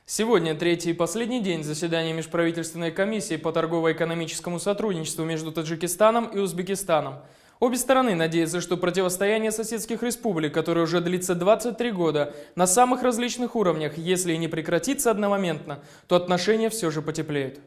Сегодня третий и последний день заседания Межправительственной комиссии по торгово-экономическому сотрудничеству между Таджикистаном и Узбекистаном. Обе стороны надеются, что противостояние соседских республик, которое уже длится 23 года, на самых различных уровнях, если и не прекратится одномоментно, то отношения все же потеплеют.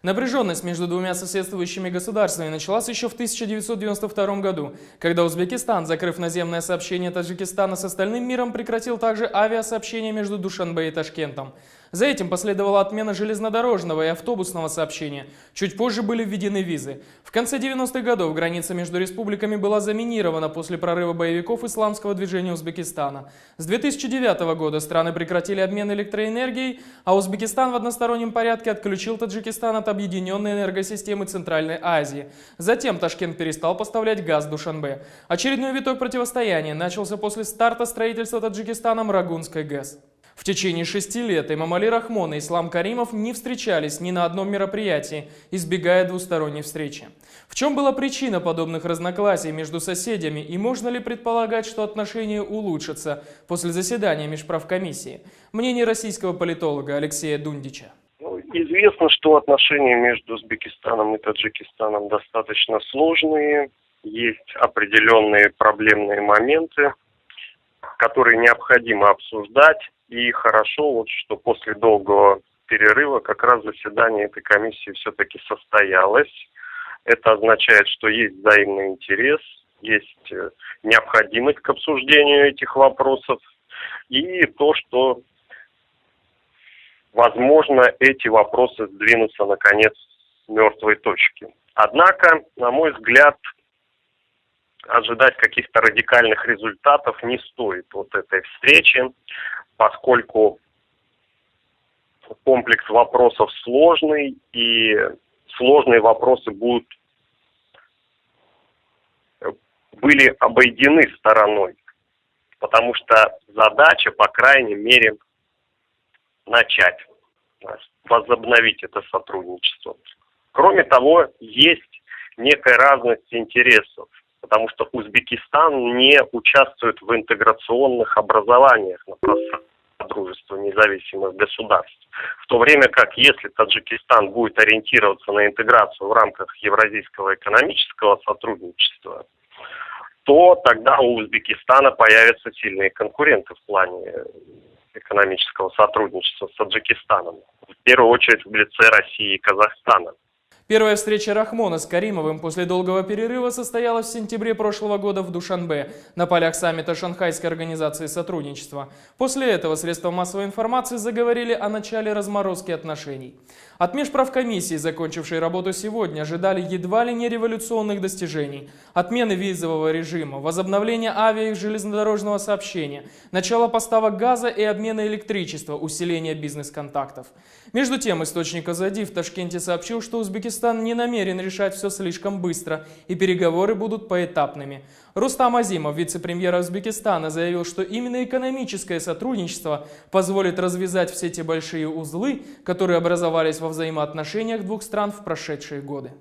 Напряженность между двумя соседствующими государствами началась еще в 1992 году, когда Узбекистан, закрыв наземное сообщение Таджикистана с остальным миром, прекратил также авиасообщение между Душанбе и Ташкентом. За этим последовала отмена железнодорожного и автобусного сообщения. Чуть позже были введены визы. В конце 90-х годов граница между республиками была заминирована после прорыва боевиков исламского движения Узбекистана. С 2009 года страны прекратили обмен электроэнергией, а Узбекистан в одностороннем порядке отключил Таджикистан от объединенной энергосистемы Центральной Азии. Затем Ташкент перестал поставлять газ Душанбе. Очередной виток противостояния начался после старта строительства Таджикистаном Рагунской ГЭС. В течение 6 лет Эмомали Рахмон и Ислам Каримов не встречались ни на одном мероприятии, избегая двусторонней встречи. В чем была причина подобных разногласий между соседями и можно ли предполагать, что отношения улучшатся после заседания Межправкомиссии? Мнение российского политолога Алексея Дундича. Известно, что отношения между Узбекистаном и Таджикистаном достаточно сложные, есть определенные проблемные моменты, которые необходимо обсуждать. И хорошо, что после долгого перерыва как раз заседание этой комиссии все-таки состоялось. Это означает, что есть взаимный интерес, есть необходимость к обсуждению этих вопросов. И то, что, возможно, эти вопросы сдвинутся, наконец, с мертвой точки. Однако, на мой взгляд, ожидать каких-то радикальных результатов не стоит от этой встречи, поскольку комплекс вопросов сложный, и сложные вопросы были обойдены стороной, потому что задача, по крайней мере, начать, возобновить это сотрудничество. Кроме того, есть некая разность интересов, потому что Узбекистан не участвует в интеграционных образованиях на пространстве Дружества независимых государств. В то время как, если Таджикистан будет ориентироваться на интеграцию в рамках Евразийского экономического сотрудничества, то тогда у Узбекистана появятся сильные конкуренты в плане экономического сотрудничества с Таджикистаном. В первую очередь в лице России и Казахстана. Первая встреча Рахмона с Каримовым после долгого перерыва состоялась в сентябре прошлого года в Душанбе на полях саммита Шанхайской организации сотрудничества. После этого средства массовой информации заговорили о начале разморозки отношений. От Межправкомиссии, закончившей работу сегодня, ожидали едва ли не революционных достижений. Отмены визового режима, возобновления авиа и железнодорожного сообщения, начало поставок газа и обмена электричества, усиление бизнес-контактов. Между тем, источник Азади в Ташкенте сообщил, что Узбекистан не намерен решать все слишком быстро, и переговоры будут поэтапными. Рустам Азимов, вице-премьер Узбекистана, заявил, что именно экономическое сотрудничество позволит развязать все те большие узлы, которые образовались во взаимоотношениях двух стран в прошедшие годы.